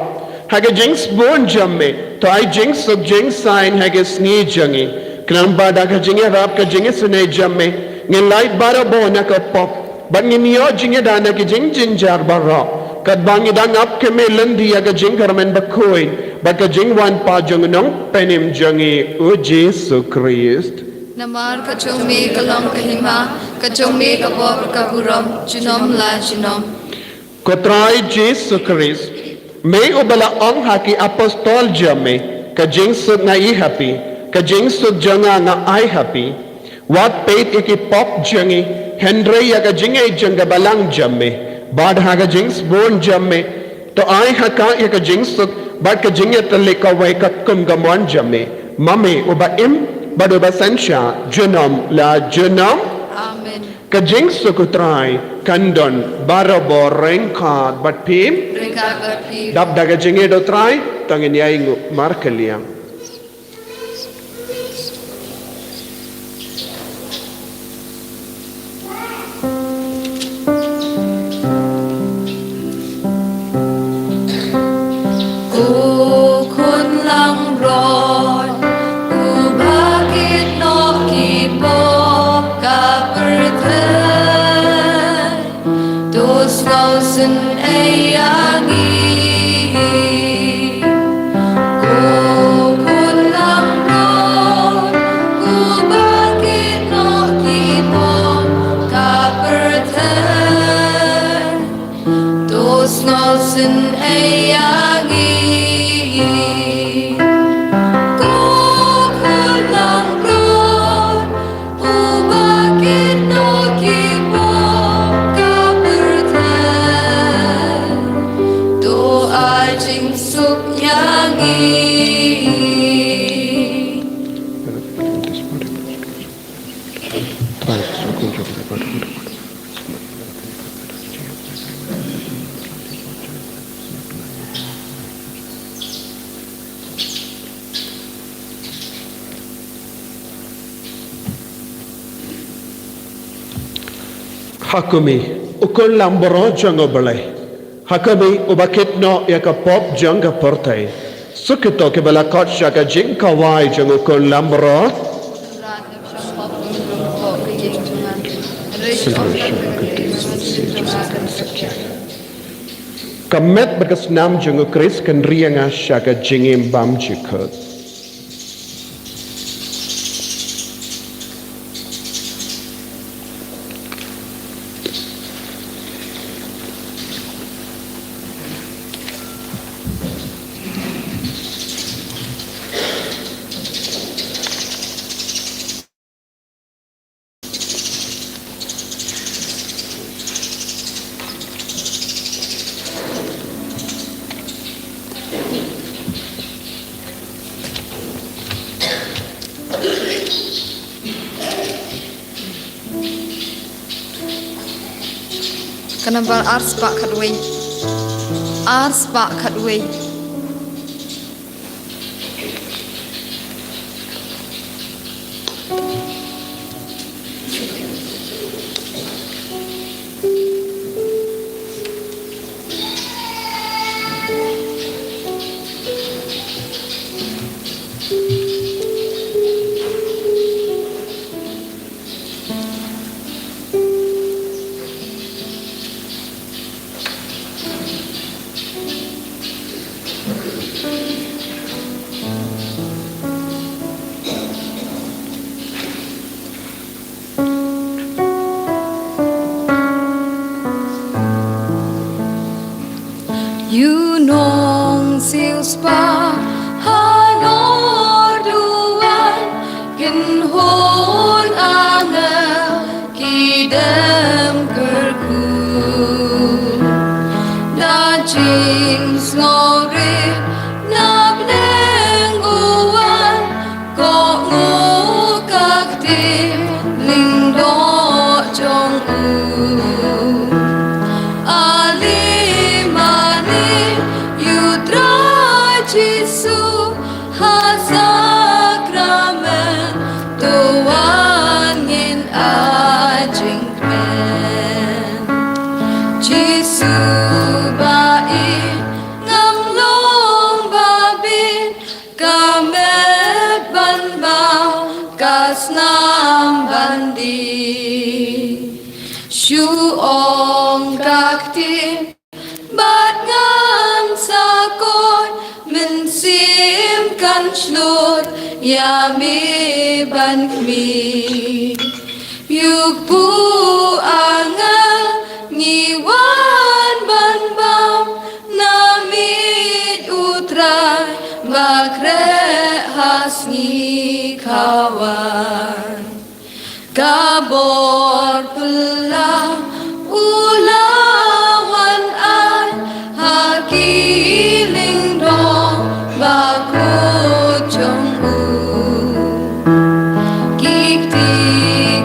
haga jing bon jamme to ai jing sub jing sign haga sni jangi kram bada ka jing rap ka jing sne jamme ngilai bara bona ka pop bangi niyo jing dana ki jing jinjar barra kat bangi dang up ke melandi aga jing karmen bakoi baka jing wan pa jong nong penim jangi o Jesu Christ Namar kachome kalam kahima kachome kabor kaburam jinom la jinom kotrai Jesu Christ me ubala ong haki apostol jame ka jing suk na I happy ka jing suk janga na I happy wat peit iki pop jangi Henry aga jing ay janga balang jamme bad haga jings bon jamme to ai haka yaka jings bad ka jingya tali ka way ka kum gamon jamme mame uba im bad uba sensha junom la junom Amen ka jings kutrai kandon barabo rengkat bad pim Rika berpi dab daga jingye do trai tangin yaingu markeliam Hakumi ukul lamboro jango balai Hakumi ubakit no yaka pop janga portai sukito ke bala kot shaka jing kawai jango ukul lamboro Kamet bagas nam jango Chris kan rianga shaka jingim bam jikot Kanambar ars pak kadway You nong siêu spa hanor duan kin hon anga kidam kerku da jing snore nab neng uan ko ngo kak tim ling do chong u subain ngam long babin kamet ban bao kas nam bandi shu ong gak tin bát ngàn xa côi mình xiêm căn lột ya mi ban mi yuk bu anga ngi wan ban bam na mi utrai bakre has ngi kawan kabor pulang ulawan an hakiling dong baku chong u kik ti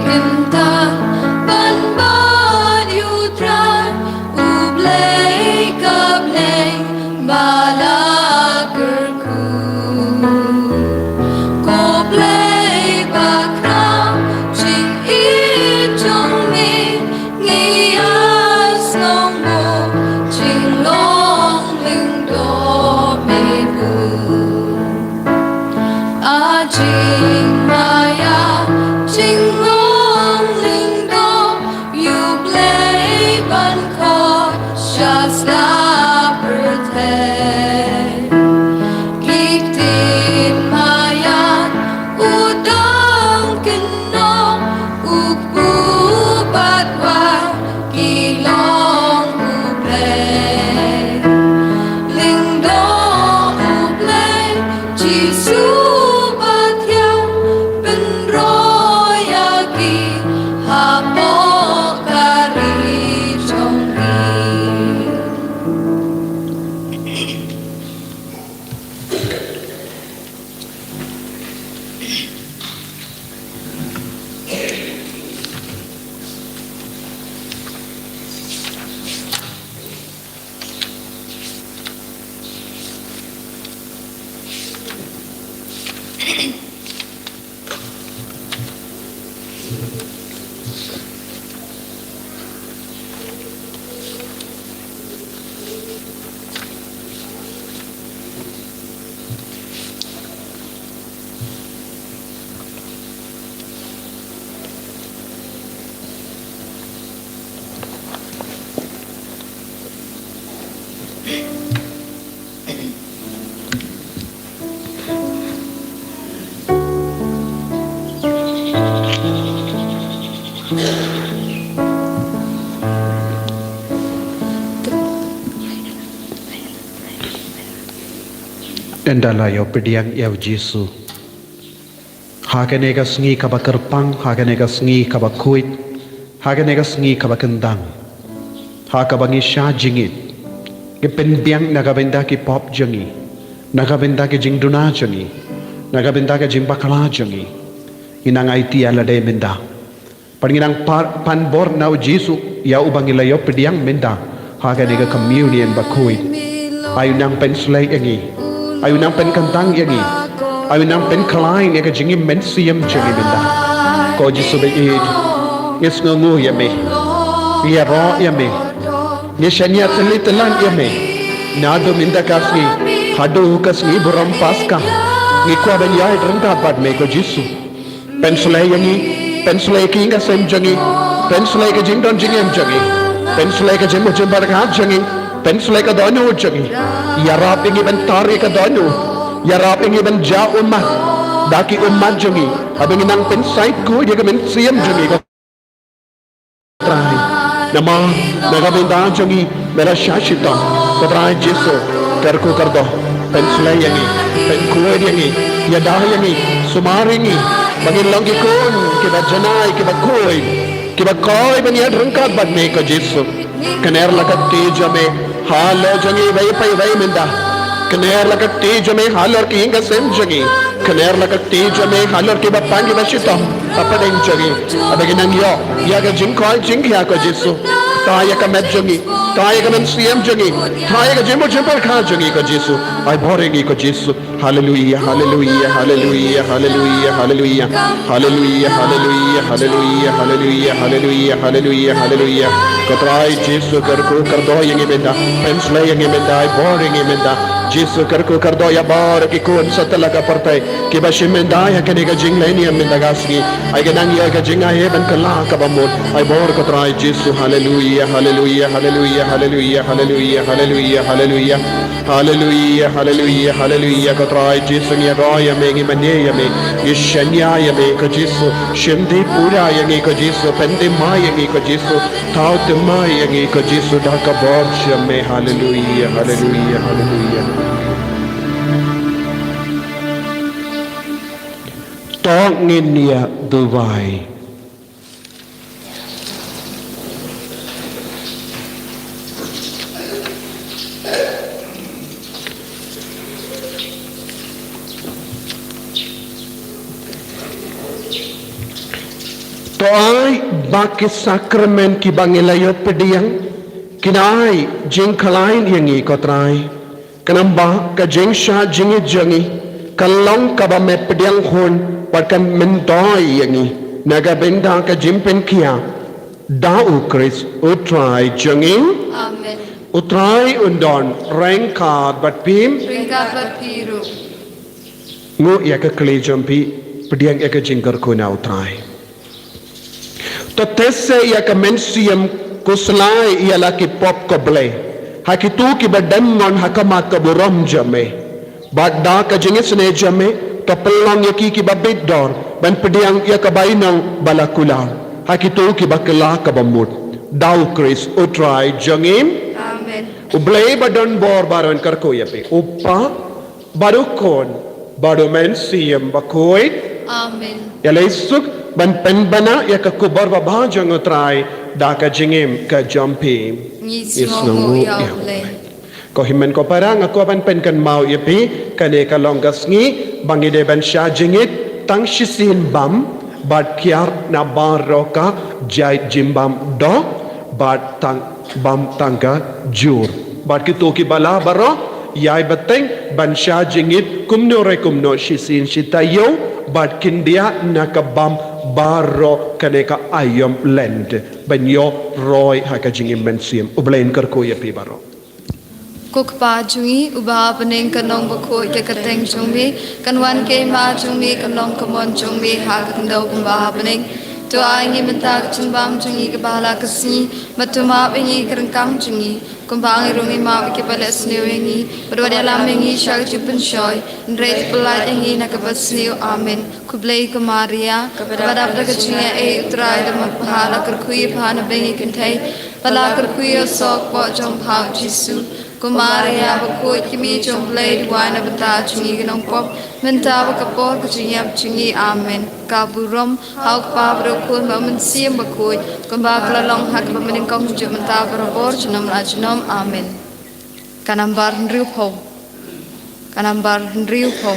kentang ban ban yutran ublay kablay balakerku koblay bakram ching i chong mi ngiyas nong mo ching long ling do me bu a ching maya ching long ling do you play ban ko shas la pretend kik tin maya udang kenong ukbu batwa kilong uplay ling do uplay jisu batyang ben royaki hapo kari chongki Endalayo pediang yaw Jesu. Hakanega sngi kabakerpang, hakanega sngi kabakuit, hakanega sngi kabakendang. Hakabangi sya jingit. Kepenbiang nagabenda ki pop jangi, nagabenda ki jingduna jangi, nagabenda ki jimbakala jangi. Inang IT alade menda. Paninang panbor naw Jesu yaw ubangilayo pediang menda. Hakanega communion bakuit. Ayunang penslay yangi. Ayunang penkantang yangi. Ayunang penklain yaga jingi mensiam jangi menda. Ko Jesu beid. Yes ngungu yame. Ya ro yame. Nishanya telitelan yame. Nado minda kasni. Hadu kasni buram paska. Ngikwa ben yai rengka pad me ko Jesu. Penslay yangi. Penslay kinga sem jangi. Penslay ka jingdon jingem jangi. Penslay ka jimbo jimbaraka jangi. Penslay ka dono jangi. Yarap ingi ben tari ka dono. Yarap ingi ben ja ummah. Daki ummah jangi. Abing inang pensay ko yaga men siyam jangi ka. Try. Nama nagabinda jangi mera shashitam. Patray Jesu karko kardo. Penslay yangi. Penkuwe yangi. Yadah yangi. Sumar yangi. Bangin lang kikun. Kiba janay. Kiba kuy. Kiba koy ben yad rengkat bad me ka Jesu. Kaner lakat teja me. Halo jangi vai pai vai minda. Kaner lakat teja me halor ki inga sem jangi. Kaner lakat teja me halor ki bapangi bashita. Apadeng jangi. Abagin ang yo. Yaga jing koy jing kya ka Jesu. Kaya ka med jangi. Tayo ka ng siyam jangi. Tayo ka jimo jimo ka jangi ka Jesu. Ay boringi ka Jesu. Hallelujah, hallelujah, hallelujah, hallelujah, hallelujah, hallelujah, hallelujah, hallelujah, hallelujah, hallelujah, hallelujah, hallelujah. Katray Jesu karko kardo yang imenda. Penslay yang imenda. Ay boring imenda. Jesu karko kardo ya bar kikun sa talaga partay. Kiba shimenda ya kaniga jinglain ya mendagasgi. Ay ganang ya ka jingay ban kala kabamod. Ay bor katray Jesu. Hallelujah, hallelujah, hallelujah, hallelujah, hallelujah, hallelujah, hallelujah, hallelujah, hallelujah, hallelujah. Katray Jesu ya roya me ngi mane ya me. Yeshanya ya me ka Jesu. Shimdi pura ya ngi ka Jesu. Pende ma ya ngi ka Jesu. Tao te ma ya ngi ka Jesu. Daka bor shame. Hallelujah, hallelujah, hallelujah. Tong niya duway. To'y bakit sakramen ki bangilayo pediyang kinay jing kalain yangi kotray kanamba ka jing sha jingi jangi kalong ka ba me pediyang hon patkan mentoy yangi nagabenda ka jimpen kia dau Chris utray jangin Amen. utray undon rengkad bat pim Ringkat berpiru. ngu ya ka kli jampi pediyang ya ka jingkar kuna utray Totese ia ka mensiam kuslai ia laki pop ko ble. Hakitu ki badamon hakamat ka burom jame. Badda ka jingis ne jame kapelong yaki ki babidor ban pediang ia ka bainang balakular. Hakitu ki bakla ka bamut. Dau Chris utrai jangim. Amen. Ublay badon bor baron karko yapi. Upa barukon baro mensiam bakoy. Amen. Yalaisuk ban penbana ya ka kubar babajang utray da ka jingim ka jampi Ngisngo ya ulay. ko himen ko parang ako ban pen kan mau yapi kane ka longgas ngi bangide ban sha jingit tang shisin bam bad kiar na baro ka jai jimbam do bad tang bam tangka jur bad kitu ki bala baro yai bateng ban sha jingit kumno shisin shitayo bad kindia nakabam baro kaneka ayam land banyo roy haka jingim mensiam ublain karko ya pi baro Kuk pa jungi uba pening kanong bako ke kateng jungmi kanwan ke ma jungmi kanong kamon jungmi ha kandau kumba pening to aingi mentak chumbam jungi ke bala kasi matuma bengi kerengkam jungi kumbang rungi ma ke balas newengi berdua mengi syal jupen shoy ndret pelat engi nakabas new amen kublai ke Maria kepada berkejunya utrai dan pahala kerkui pahala bengi kentai pala kerkui sok po jom pau Jesu Kumaria bakut kimi jomblay duana bata chungi ganong pop menta bakapor kujunya chungi amen kaburom hauk pa brokun mamunsiam bakut kumbakla long hak pamening kong jum menta barabor junam rajnom amen kanambar hendriu po kanambar hendriu po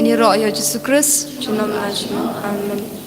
Ini roh ya Yesus Kristus, Junam Amen.